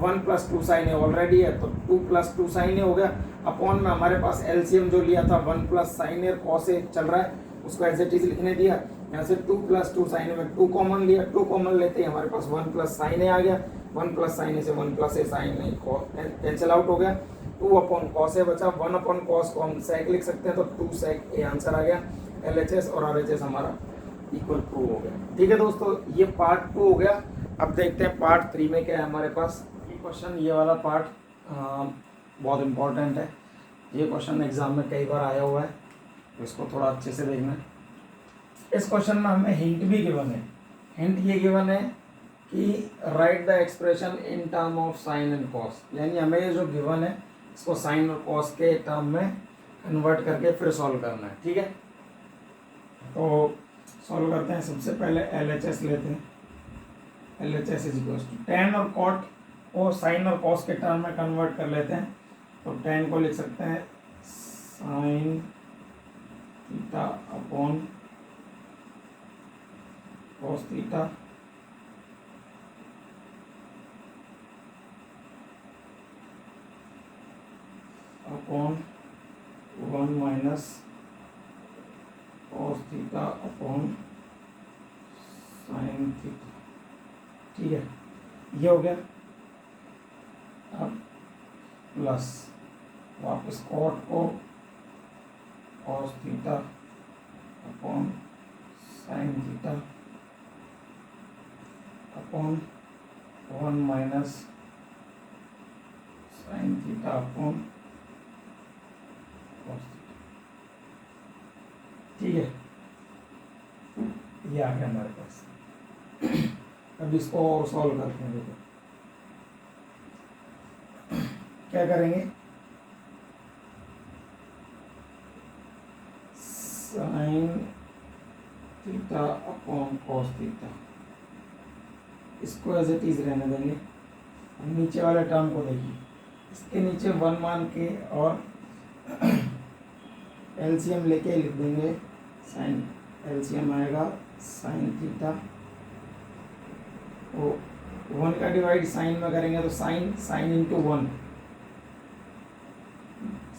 1 प्लस 2 साइन ए ऑलरेडी है, तो 2 प्लस 2 साइन ए हो गया। अपॉन में हमारे पास एलसीएम जो लिया था 1 plus sine A cos A चल रहा है, उसको एज इट इज लिखने दिया। यहाँ से 2 प्लस 2 साइन ए में 2 कॉमन लिया, 2 कॉमन लेते ही हमारे पास 1 प्लस साइन ए आ गया। 1 प्लस साइन ए से 1 प्लस ए साइन ए कैंसिल आउट हो गया। 2 अपॉन कॉस ए बचा, 1 अपॉन कॉस को हम सेक लिख सकते हैं, तो 2 सेक ए आंसर आ गया। LHS और RHS हमारा इक्वल 2 हो गया। ठीक है दोस्तों, ये पार्ट 2 हो गया। अब देखते हैं पार्ट 3 में क्या है हमारे पास। ये क्वेश्चन, ये वाला पार्ट बहुत इंपॉर्टेंट है। ये क्वेश्चन एग्जाम में कई बार आया हुआ है, तो इसको थोड़ा अच्छे से देखना है। इस क्वेश्चन में हमें हिंट भी गिवन है। हिंट ये गिवन है कि right the expression in term of sine and cos, यानी हमें ये जो गिवन है इसको साइन और कॉस के टर्म में कन्वर्ट करके फिर सॉल्व करना है। ठीक है, तो सॉल्व करते हैं। सबसे पहले LHS लेते हैं। LHS is equal to tan और cot को साइन और कॉस के टर्म में कन्वर्ट कर लेते हैं। तो tan को लिख सकते हैं sine theta upon cos theta upon 1 minus cos theta upon sine theta. ठीक है, ये हो गया। अब प्लस वापस कॉट को cos theta upon sine theta upon 1 minus sine theta upon cos theta. ठीक है, ये आ गया हमारे पास। अब इसको और सॉल्व करते हैं। देखो क्या करेंगे, sign theta upon cos theta, इसको एज इट इज रहने देंगे। नीचे वाले टर्म को देखिए, इसके नीचे 1 मान के और एलसीएम लेके लिख देंगे। साइन एलसीएम आएगा साइन थीटा, तो 1 का डिवाइड साइन में करेंगे तो साइन इंटू 1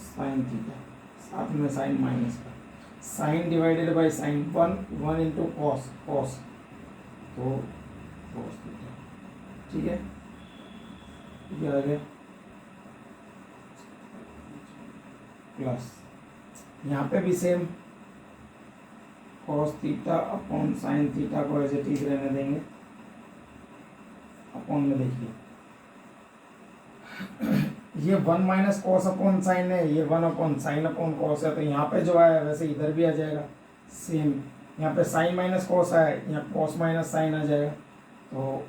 साइन थीटा, साथ में साइन माइनस का, sine divided by sine 1 into cos तो कॉस थीटा। ठीक है, ये आ गया प्लस, यहाँ पे भी same cos theta upon sine theta को एज इट इज रहने देंगे। अपॉन में देखिए ये 1 माइनस कॉस अपॉन साइन है, ये 1 अपॉन साइन अपॉन कॉस है, तो यहाँ पे जो आया वैसे इधर भी आ जाएगा सेम। यहाँ पे साइन माइनस कॉस आया, यहाँ कॉस माइनस साइन आ जाएगा, तो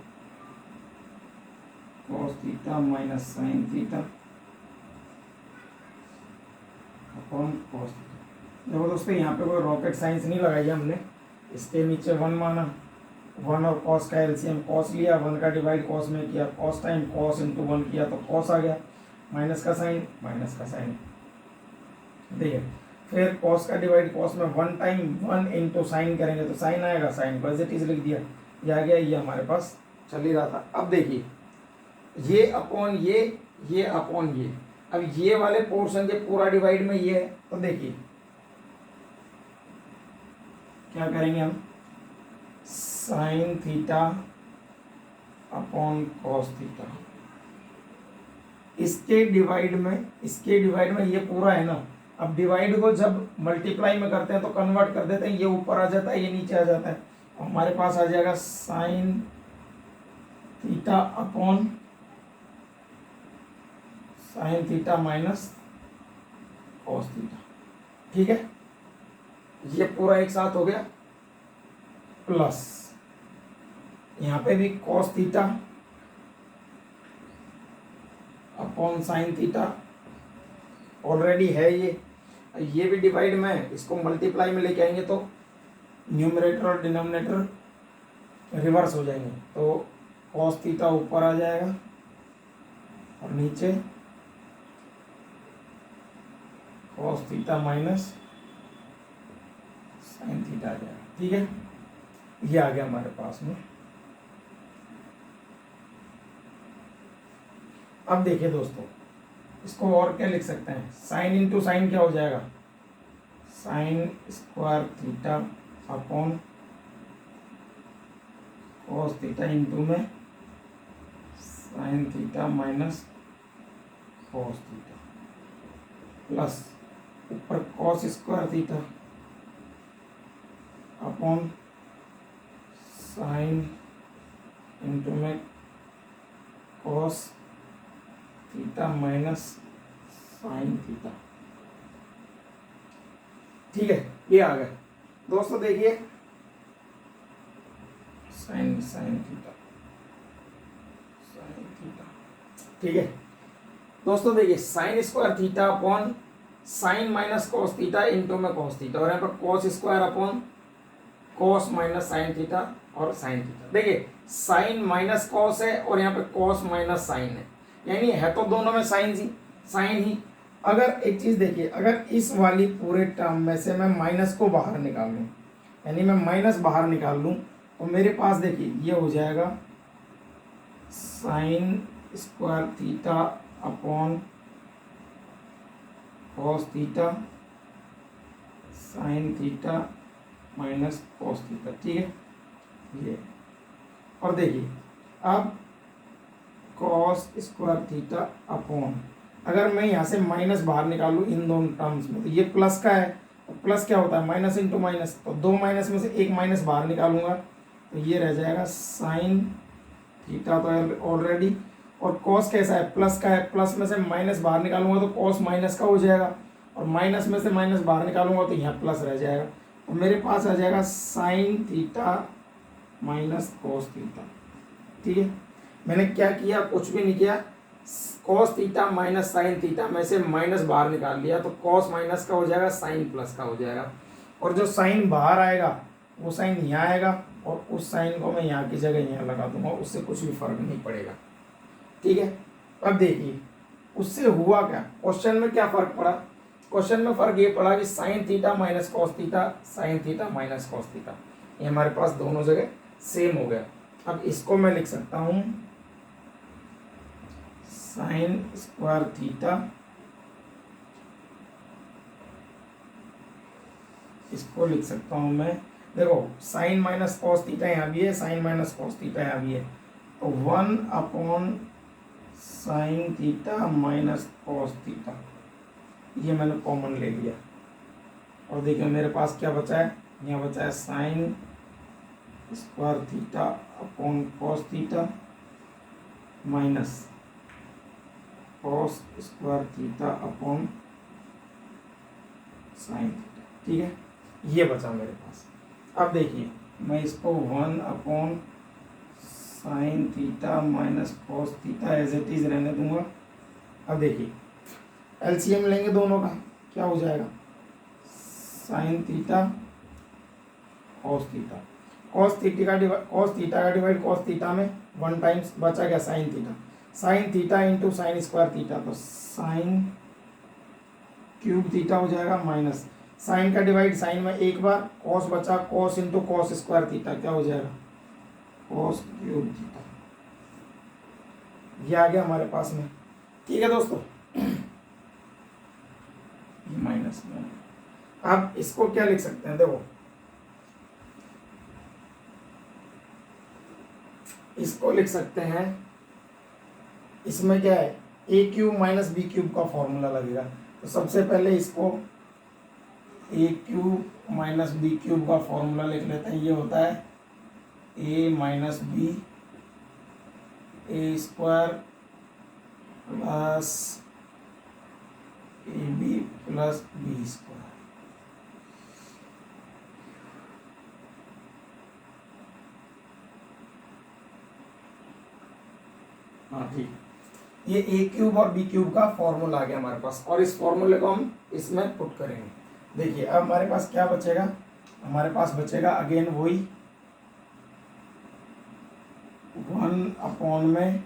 cos theta minus sine theta upon cos theta. देखो दोस्तों, यहाँ पे कोई रॉकेट साइंस नहीं लगाई है हमने। इसके नीचे 1 माना वन और कॉस का एलसीएम कॉस लिया, वन का डिवाइड कॉस में किया, cos time cos into one किया तो कॉस आ गया, माइनस का साइन माइनस का साइन। देखिए फिर कॉस का डिवाइड कॉस में one time one into sine करेंगे तो साइन आएगा, साइन को एज इट इज लिख दिया, ये आ गया, ये हमारे पास चल ही रहा था। अब देखिए ये अपॉन ये अपॉन ये, अब ये वाले पोर्शन के पूरा डिवाइड में ये है, तो देखिए क्या करेंगे हम, sign theta upon cos theta, इसके डिवाइड में ये पूरा है ना, अब डिवाइड को जब मल्टीप्लाई में करते हैं तो कन्वर्ट कर देते हैं, ये ऊपर आ जाता है ये नीचे आ जाता है, हमारे पास आ जाएगा sign theta upon sine theta minus cos theta. ठीक है, ये पूरा एक साथ हो गया, प्लस यहाँ पे भी cos theta upon sine theta already है, ये भी डिवाइड में, इसको मल्टीप्लाई में लेके आएंगे तो न्यूमरेटर और डिनोमिनेटर रिवर्स हो जाएंगे, तो कॉस थीटा ऊपर आ जाएगा और नीचे cos theta minus sine theta आ जाएगा। ठीक है, ये आ गया हमारे पास में। अब देखिए दोस्तों, इसको और क्या लिख सकते हैं, साइन इंटू साइन क्या हो जाएगा, sine square theta upon cos theta into में sine theta minus cos theta, plus ऊपर cos square theta upon sine into में cos theta minus sine theta. ठीक है, ये आ गया दोस्तों। देखिए sine sine theta sine theta. ठीक है दोस्तों, देखिए sine square theta upon sine minus cos theta into में कॉस थीटा, और यहाँ पर cos square upon cos minus sine theta और साइन थीटा। देखिए साइन माइनस कॉस है और यहाँ पे कॉस माइनस साइन है, यानी है तो दोनों में साइन ही। अगर एक चीज देखिए, अगर इस वाली पूरे टर्म में से मैं माइनस को बाहर निकाल लूँ, यानी मैं माइनस बाहर निकाल लूँ, तो मेरे पास देखिए ये हो जाएगा sine square theta upon cos theta sine theta minus cos theta. ठीक है, ये और देखिए अब कॉस स्क्वायर थीटा अपॉन, अगर मैं यहाँ से माइनस बाहर निकालूँ इन दोनों टर्म्स में, तो ये प्लस का है, तो प्लस क्या होता है, माइनस इंटू माइनस, तो दो माइनस में से एक माइनस बाहर निकालूंगा तो ये रह जाएगा साइन थीटा तो ऑलरेडी, और कॉस कैसा है, प्लस का है, प्लस में से माइनस बाहर निकालूंगा तो कॉस माइनस का हो जाएगा, और माइनस में से माइनस बाहर निकालूंगा तो यहाँ प्लस रह जाएगा, तो मेरे पास आ जाएगा sign theta minus cos theta. ठीक है, मैंने क्या किया, कुछ भी नहीं किया, cos theta minus sine theta में से माइनस बाहर निकाल लिया, तो कॉस माइनस का हो जाएगा, साइन प्लस का हो जाएगा, और जो साइन बाहर आएगा वो साइन यहाँ आएगा, और उस साइन को मैं यहाँ की जगह यहाँ लगा दूंगा, उससे कुछ भी फर्क नहीं पड़ेगा। ठीक है, अब देखिए उससे हुआ क्या, क्वेश्चन में क्या फर्क पड़ा, क्वेश्चन में फर्क ये पड़ा कि sign theta minus cos theta sine theta minus cos theta, ये हमारे पास दोनों जगह सेम हो गया। अब इसको मैं लिख सकता हूँ साइन स्क्वायर थीटा, इसको लिख सकता हूँ मैं, देखो साइन माइनस कॉस थीटा यहाँ भी है, साइन माइनस कॉस थीटा यहाँ भी है, तो 1 upon sine theta minus cos theta, ये मैंने कॉमन ले लिया, और देखिए मेरे पास क्या बचा है, यहाँ बचा है sine square theta upon cos theta minus cos square theta upon sine theta. ठीक है, ये बचा मेरे पास। अब देखिए मैं इसको 1 upon sine theta minus cos theta as it is रहने दूंगा। अब देखिए एलसीएम लेंगे दोनों का, क्या हो जाएगा, sign theta cos theta, cos theta का डिवाइड कॉस थीटा में 1 टाइम्स, बचा गया sign theta. Sine theta into sine square theta, तो साइन क्यूब थीटा हो जाएगा माइनस साइन का डिवाइड साइन में एक बार, कॉस बचा, cos into cos square theta क्या हो जाएगा, कॉस क्यूब थीटा। ये आ गया हमारे पास में। ठीक है दोस्तों, माइनस में आप इसको क्या लिख सकते हैं, देखो इसको लिख सकते हैं, इसमें क्या है A cube minus B cube का फॉर्मूला लगेगा। तो सबसे पहले इसको A cube minus B cube का फॉर्मूला लिख लेते हैं। ये होता है A minus B A square plus A B plus B square. हाँ ठीक, ये ए क्यूब और बी क्यूब का फॉर्मूला आ गया हमारे पास, और इस फॉर्मूले को हम इसमें पुट करेंगे। देखिए अब हमारे पास क्या बचेगा, हमारे पास बचेगा अगेन वही 1 में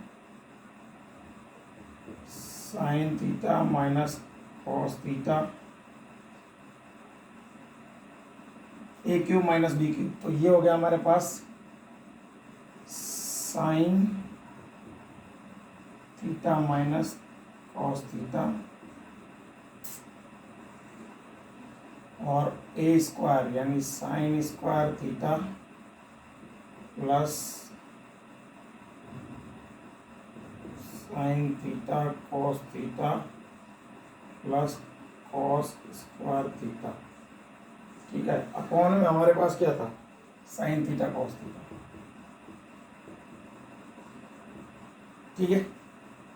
sine theta minus cos theta A cube minus B cube. तो ये हो गया हमारे पास sine theta minus cos theta और ए स्क्वायर यानी sine square theta plus sine theta cos theta plus cos square theta. ठीक है, अपॉन में हमारे पास क्या था, साइन थीटा कॉस थीटा। ठीक है,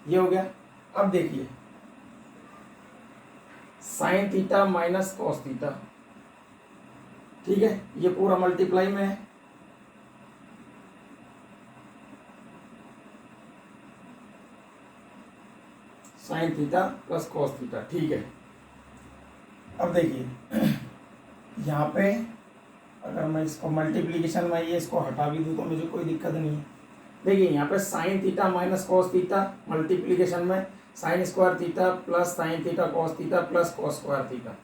ये हो गया। अब देखिए sign theta minus cos theta, ठीक है, ये पूरा मल्टीप्लाई में है। Sine theta plus cos theta, ठीक है। अब देखिए यहाँ पे अगर मैं इसको मल्टीप्लीकेशन में ये इसको हटा भी दूँ तो मुझे कोई दिक्कत नहीं है। देखिए यहाँ पे sine theta minus cos theta multiplication में sine square theta plus sine theta cos theta plus cos square theta.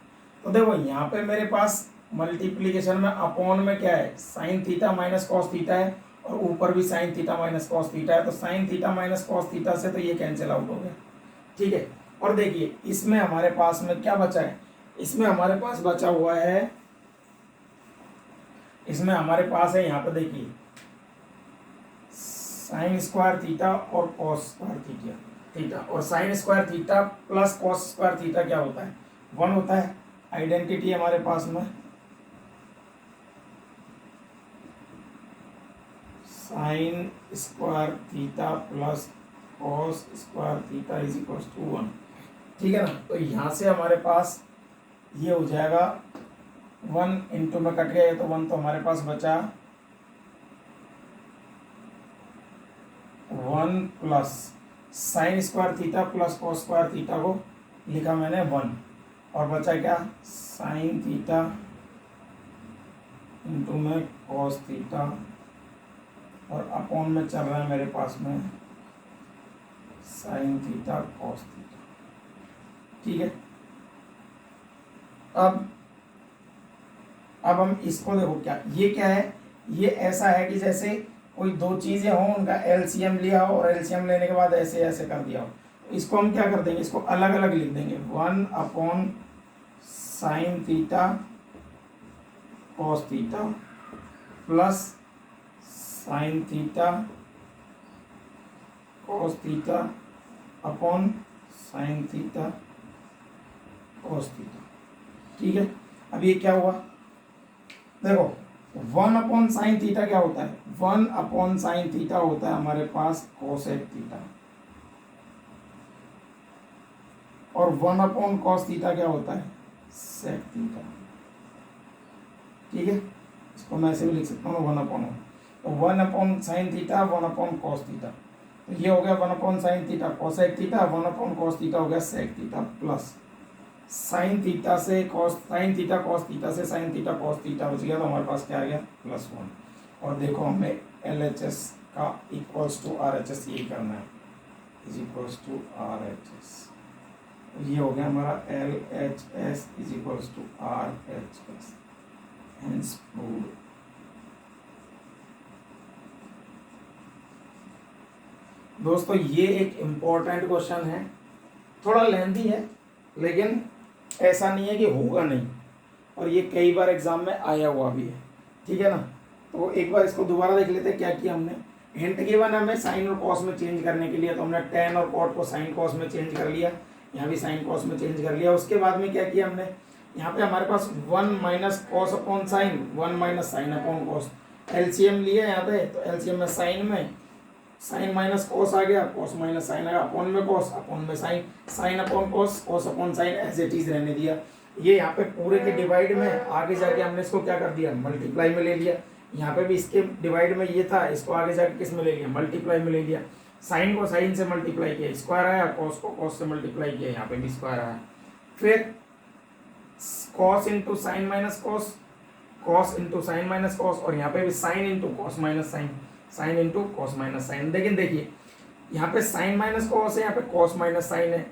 तो देखो यहाँ पे मेरे पास मल्टीप्लीकेशन में अपॉन में क्या है, sign theta minus cos theta है और ऊपर भी sign theta minus cos theta है। तो sign theta minus cos theta से तो ये कैंसिल आउट हो गया। ठीक है, और देखिए इसमें हमारे पास में क्या बचा है, इसमें हमारे पास बचा हुआ है, इसमें हमारे पास है यहाँ पे देखिए साइन स्क्वायर थीटा और कॉस स्क्वायर थीटा और sign square theta plus cos square theta क्या होता है, 1 होता है। आइडेंटिटी हमारे पास में sine square theta plus cos square theta is equal to 1। ठीक है ना, तो यहाँ से हमारे पास ये हो जाएगा 1 इंटू में कट गया तो 1, तो हमारे पास बचा 1 plus sine square theta plus cos square theta को लिखा मैंने 1 और बचा क्या, साइन थीटा इंटू में कॉस थीटा और अपॉन में चल रहा है मेरे पास में साइन थीटा कॉस थीटा। ठीक है, अब हम इसको देखो क्या है, ये ऐसा है कि जैसे कोई दो चीजें हों उनका एलसीएम लिया हो और एलसीएम लेने के बाद ऐसे ऐसे कर दिया हो। इसको हम क्या कर देंगे, इसको अलग अलग लिख देंगे, 1 upon sine theta cos theta plus sine theta cos theta upon sine theta cos theta. ठीक है, अब ये क्या हुआ, देखो 1 अपॉन साइन थीटा क्या होता है, 1 अपॉन साइन थीटा होता है हमारे पास कोसेक थीटा और 1 अपॉन कॉस थीटा क्या होता है, सेक थीटा। ठीक है, इसको मैं ऐसे भी लिख सकता हूँ 1 अपॉन 1, तो 1 upon sine theta 1 upon cos theta, तो ये हो गया 1 upon sine theta cosec theta, 1 upon cos theta हो गया sec theta plus sine theta से cos, sine theta cos theta से साइन थीटा कॉस थीटा बच गया, तो हमारे पास क्या आ गया +1। और देखो हमें LHS का इक्वल्स टू RHS यही करना है, इज इक्वल्स टू RHS। ये हो गया हमारा LHS is equals to RHS, hence proved. दोस्तों ये एक इम्पोर्टेंट क्वेश्चन है, थोड़ा लेंथी है लेकिन ऐसा नहीं है कि होगा नहीं, और ये कई बार एग्जाम में आया हुआ भी है, ठीक है ना। तो एक बार इसको दोबारा देख लेते हैं क्या किया हमने। हिंट गिवन हमें साइन और कॉस में चेंज करने के लिए, तो हमने टेन और कॉट को साइन कॉस में चेंज कर लिया, यहाँ भी साइन कॉस में चेंज कर लिया। उसके बाद में क्या किया हमने, यहाँ पे हमारे पास 1 minus cos upon sign, 1 minus sign upon cos, LCM लिया यहाँ पे, तो एलसीएम में साइन माइनस कॉस आ गया, कॉस माइनस साइन आ गया, अपॉन में कॉस, अपॉन में sine, sine upon cos, cos upon sine, as it is रहने दिया। ये यहाँ पे पूरे के डिवाइड में आगे जाके हमने इसको क्या कर दिया, मल्टीप्लाई में ले लिया। यहाँ पे भी इसके डिवाइड में ये था, इसको आगे जाके किस में ले लिया, मल्टीप्लाई में ले लिया। साइन को साइन से मल्टीप्लाई किया, स्क्वायर आया, कॉस को कॉस से मल्टीप्लाई किया, यहाँ पे भी स्क्वायर आया। फिर cos into sine minus cos, cos into sine minus cos, और यहाँ पे भी sine into cos minus sine, sine into cos minus sine. लेकिन देखिए यहाँ पे साइन माइनस कॉस है, यहाँ पे कॉस माइनस साइन है।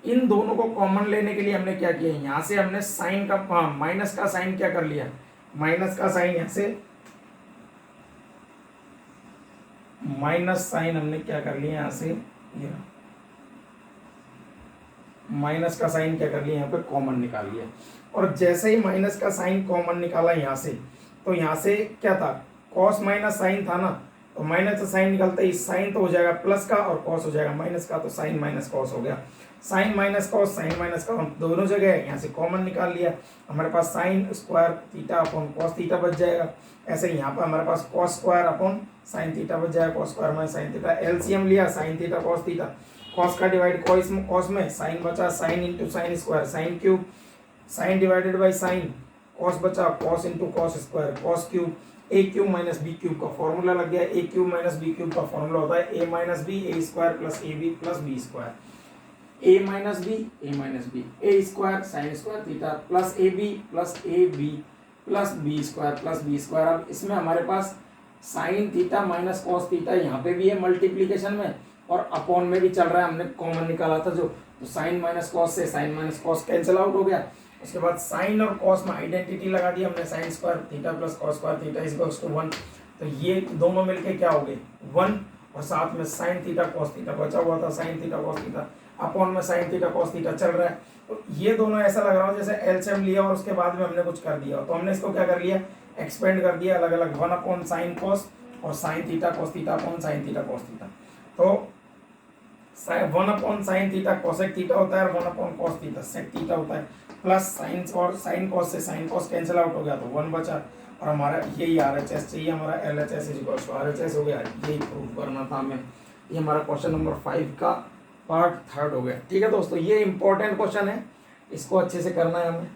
इन दोनों को कॉमन लेने के लिए हमने क्या किया, यहाँ से हमने साइन का माइनस का साइन क्या कर लिया, माइनस का साइन यहाँ से माइनस साइन हमने क्या कर लिया, यहाँ से ये माइनस का साइन क्या कर लिया, यहाँ पे कॉमन निकाल लिया। और जैसे ही माइनस का साइन कॉमन निकाला यहाँ से, तो यहाँ से क्या था, कॉस माइनस साइन था ना, तो माइनस का साइन निकलता है, साइन तो हो जाएगा प्लस का और कॉस हो जाएगा माइनस का, तो साइन माइनस कॉस हो गया। Sine minus cos, sine minus का दोनों जगह है, यहाँ से कॉमन निकाल लिया, हमारे पास sine square theta upon cos theta बच जाएगा। ऐसे यहाँ पर हमारे पास cos square upon sine theta बच जाएगा, कॉस स्क्वायर में साइन थीटा, एलसीएम लिया, sine theta cos theta, cos का डिवाइड कॉस में, साइन बचा, sine into sine square, sine cube, sine divided by sine, cos बचा, cos into cos square, cos cube, A cube minus B cube का formula लग गया। ए cube minus B cube का formula होता है A minus B, A square plus A B plus B square, A minus B, A square sine square theta plus A B plus B square. अब इसमें हमारे पास sine theta minus cos theta यहाँ पे भी है मल्टीप्लीकेशन में, और अपॉन में भी चल रहा है, हमने कॉमन निकाला था जो, तो साइन माइनस कॉस से sine minus cos cancel out हो गया। उसके बाद साइन और कॉस में आइडेंटिटी लगा दी हमने, sine square theta plus cos square theta is equals to 1, तो ये दोनों मिलके क्या हो गए 1, और साथ में साइन थीटा कॉस थीटा बचा हुआ था, sign theta cos theta upon में साइन थीटा कॉस थीटा चल रहा है। तो ये दोनों ऐसा लग रहा हो जैसे एलसीएम लिया और उसके बाद में हमने कुछ कर दिया, तो हमने इसको क्या कर लिया, एक्सपेंड कर दिया अलग अलग, 1 अपॉन साइन कॉस और sine theta cos theta upon sine theta cos theta. तो 1 upon sine theta cosec theta होता है और 1 upon cos theta sec theta होता है, प्लस साइन और साइन कॉस से साइन कॉस कैंसिल आउट हो गया, तो 1 बचा, और हमारा यही RHS चाहिए, हमारा LHS is equal to RHS हो गया। यही प्रूव करना था हमें। ये हमारा क्वेश्चन नंबर 5 का पार्ट 3 हो गया। ठीक है दोस्तों, ये इंपॉर्टेंट क्वेश्चन है, इसको अच्छे से करना है हमें।